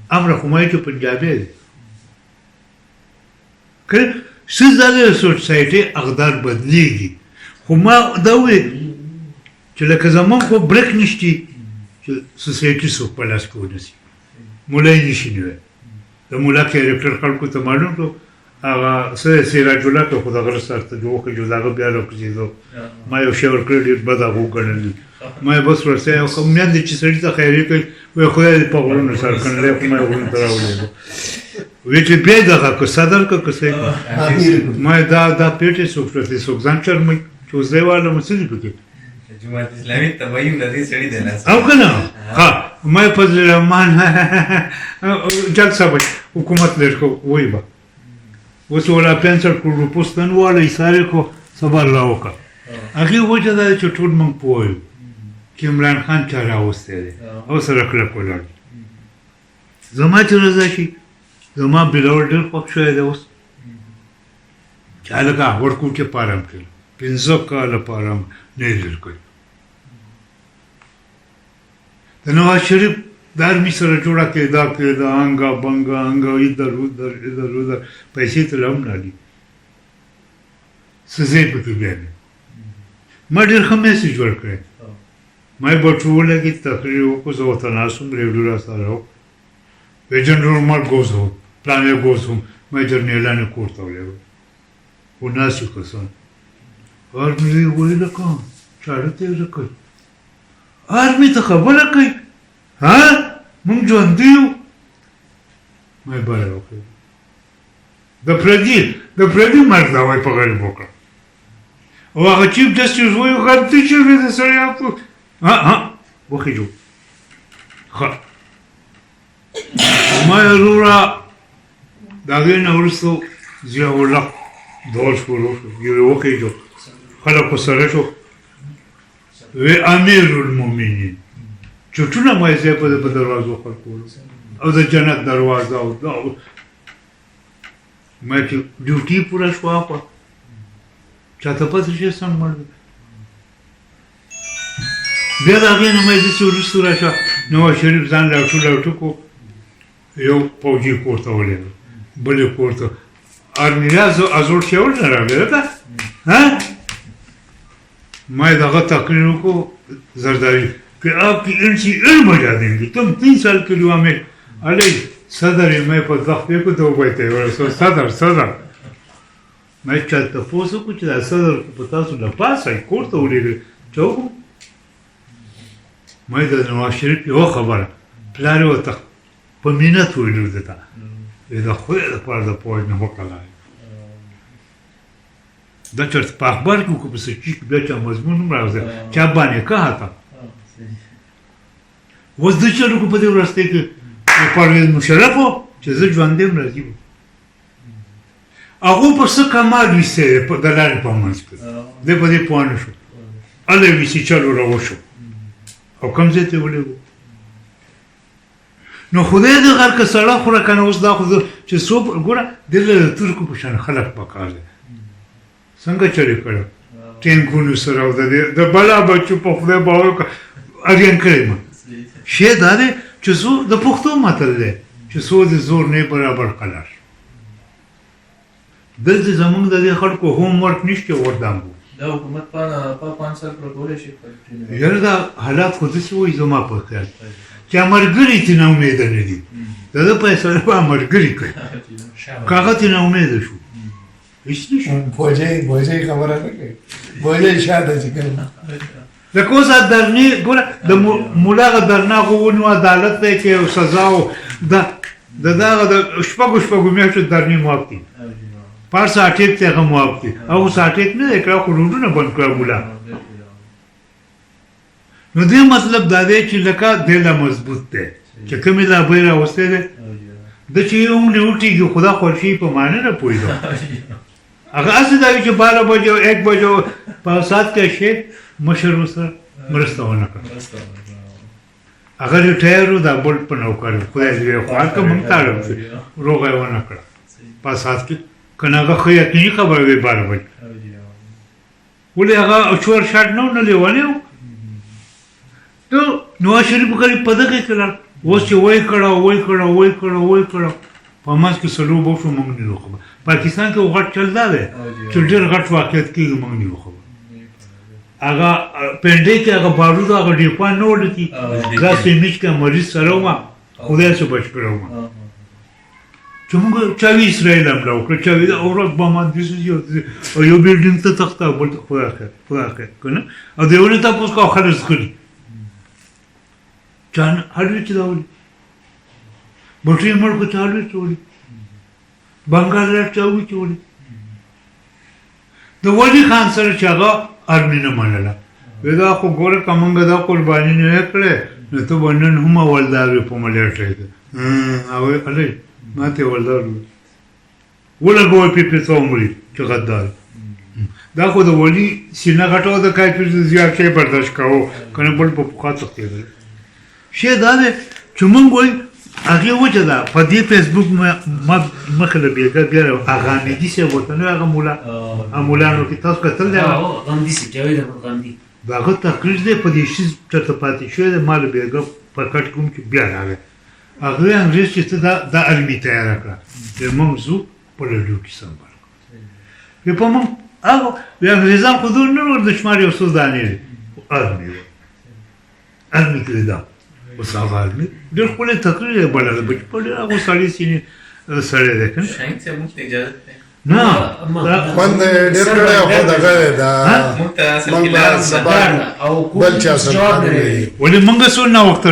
امر خو مای چې پنجابي دی که څه ځله سوسایټي اقدار بدلیږي خو ما دا وایي چې لکه زمون خو برک نشتی چې سوسایټي څوک په لاس کې ونیسي مولا یې نشي نیولی د مولا کیریکټر خلکو ته معلوم کړو هغه سراج الله ته خو د غره سر ته جوړ کړي چې هغه بیا راکوزېدو ما یو شی ورکړی ډېر بد هغه وګڼلي ما یې بس ورسې یو ښه میندې چې سړي ته خیري کوي وایي خدای دې په غرونو سر کړلی خو ما یې غرونو ته راولېږو وایي چې بیا یې دغه که صدر که څه یې ما یې دا پیټې څوک پرتې څوک ځان شرموي چې اوس دی واله څه دي پکې جماعت اسلامي تبایم د دې سړي دی لاس او که نه ها ما یې فضل الرحمن جلسه به حکومت لږ کړو وایي به اوس ولا 65 کروڑ پوستن والا ایساره کو صبر الله وکړه هغې وجه دا چې ټول موږ پوه یو چې عمران خان چا راوستی دی او سره کلک ولاړ زما چې رضا شي زما بلاول ډېر خوښ شوی دی اوس چې هلکه وړکوټې پارم کړل 15 کاله پارم نه یې لرې کړی د نواز شریف د آرمي سره جوړه کېده انګا بنګا انګا ادھر ادھر پیسې ته لا هم نه دي څه ځای پکې بیا دی ما ډېر ښه میسج ورکړی ما یې بټو ولګېد تقریر وکړو زه ورته ناست وم ریډیو راسره و وایي جنرال عمر ګوز وم پلان یې ګوز وم ما یې جرنیلانې کور ته ولېږه خو ناست یو کسان آرمي وایي لکه چاړه ته یې کوي آرمي ته خبره کوي ها مونږ ژوندي یو ما یې بله وکړه د پردي مرګ دا وایي په غریب وکړه او هغه چیف جسټس وایي غلطي شوې ده سړی وخېجو ښه ما یې وروره د هغې نه وروسته ضیاءالله دور شروع شو یو یې وخېجو خلک ورسره شو وی امیر المؤمنین چوټونه ما یې ځای په دروازو خلکولو او د جنت دروازه او دا ما چې ډیوټي پوره شوه خوا چاته پته شي سم مړ دی بیا د هغې نه ما یې داسې وروسته راشه نواز شریف ځان راټو کو یو پوجي کور ته ولېږه بل یې کور ته آرمیا ازور شول نه راغلی ده ما یې دغه تقریر وکړو زرداری کہ آپ کی ان سی علم بجا دیں گی تم 3 سال کے لیے ہمیں علی صدر میں پر وقفے کو دو بیٹھے اور صدر میں چلتا پوسو کچھ صدر کو پتا سو لپاس ہے کور تو لے چوک میں د نواز شریف یو خبره پلار وته په مینت ویلو دتا دا خو د پاره د پوه نه وکړای دا چرته په اخبار کې کو په سچ بیا چې مضمون راځي چا باندې کاهتا اوس د چلو کو په دې ورسته کې پرویز مشرف چې زه ژوندې راځي هغه په څه کمال وسه په دلاري په منځ کې د په دې پوانه شو اله وسی چلو راوښو او کوم ځای ته ولېږو نو خدای دې غر که سړی خوره که نه اوس دا خو چې څوک ګوره دلته د ترکو په شان خلک پکار دی څنګه چلې کړی ټینکونو سره او د بلا بچو په خدای باور اریان کړی ما شی دا دی چې څو د پښتو متل دی چې څو د زور نه برابر قلار دلته زمونږ د دې خلکو هوم ورک نشته وردام دا حکومت په 5 سال پروتول شي یاره دا حالات خو داسې وایي زما په خیال چې ملګري ترې نه امیده نه دي د ده فیصله به ملګري کوي که هغه ترې نه امیده شو هېڅ نه شو بوجۍ خبره نه کوي بوجۍ شاته چې کوي لکه اوس درنې ګوره د ملا هغه درناغو ونیو عدالت دی کې او سزا او د دغه د شپږو میاشتو درنې معاف دي پر ساټیک ته هغه معاف دي او ساټیک نه دی کړی خو روډونه بند کړه ملا نو دې مطلب دا دی چې لکه دې لا مضبوط دی چې کومې لابۍ راوستی دی د چې یو عمر وټېږي خدا خوښي په معنی نه پوهېږم هغه هسې دا وي چې 12 بجې او 1 بجې په ساعت کې شي مشر ورسره مرسته ونه کړه هغه ریټایر و دا بل په نوکر خدای دې خوا که موږ تعلق شو روغه یې ونه کړه په ساعت کې که نه هغه ښه یقیني خبره وي 12 بجې ولې هغه چور شاټ نه لیونی و تو نواز شریف غریب په دغه کې لاړ اوس چې وای کړه په ماس کې سلو به شو موږ نه خبر پاکستان کې غټ چل دا دی چې ډېر غټ واقعیت کې موږ نه خبر هغه پنډې کې هغه بارود هغه ډیپان نه ولتی دا سیمیچ کې مریض سره ما خدای څه بچ کړو ما چې موږ چاوي اسرائیل هم راوکړو چاوي اورک باندې یو بلډینګ ته تخته بل خو کنه او دیونه تاسو کو خلاص کړی چان هډوي چې دا ولي بټري مړ کو چالو چولی بنگال چاوي چولی د ولی خان سره چې هغه ارمي نه منله ودا خو ګوره کومنګ دا قرباني نه کړې نو ته ونن هم ولدار په مليټه او علي ماته ولدار ولا ګوي په څومري چې غدار دا خو د ولی سینه غټو د کایفر زیات کې برداشت کاوه کنه بل په خاطر کېدل شي دا چې مونږ وای هغه وجه ده په دې فیسبوک ما مخله بیا اغامدي څه وته نو هغه مولانو کې تاسو کتل دی غاندي سي جاوید غاندي هغه تقریر دی په دې شي چرته پاتې شوی د مال بیګه په کټ کوم چې بیا راغی هغه انګلیس چې دا ارمي تیار کړه د موضوع په لړو کې سمبال په پمم هغه د انګلیزان خو دور نه ور د شمار یو څه دانې ارمي کې دا وساغه ارمي ډېر خپل تقریر بلل بچ په هغه سړی سینې سره ده کنه شاید چې موږ ته اجازه ده نه خوند ډېر کړی خو دغه دا موږ ته اصل کې موږ لار سبا او بل چا سره ولې موږ څو نه وخت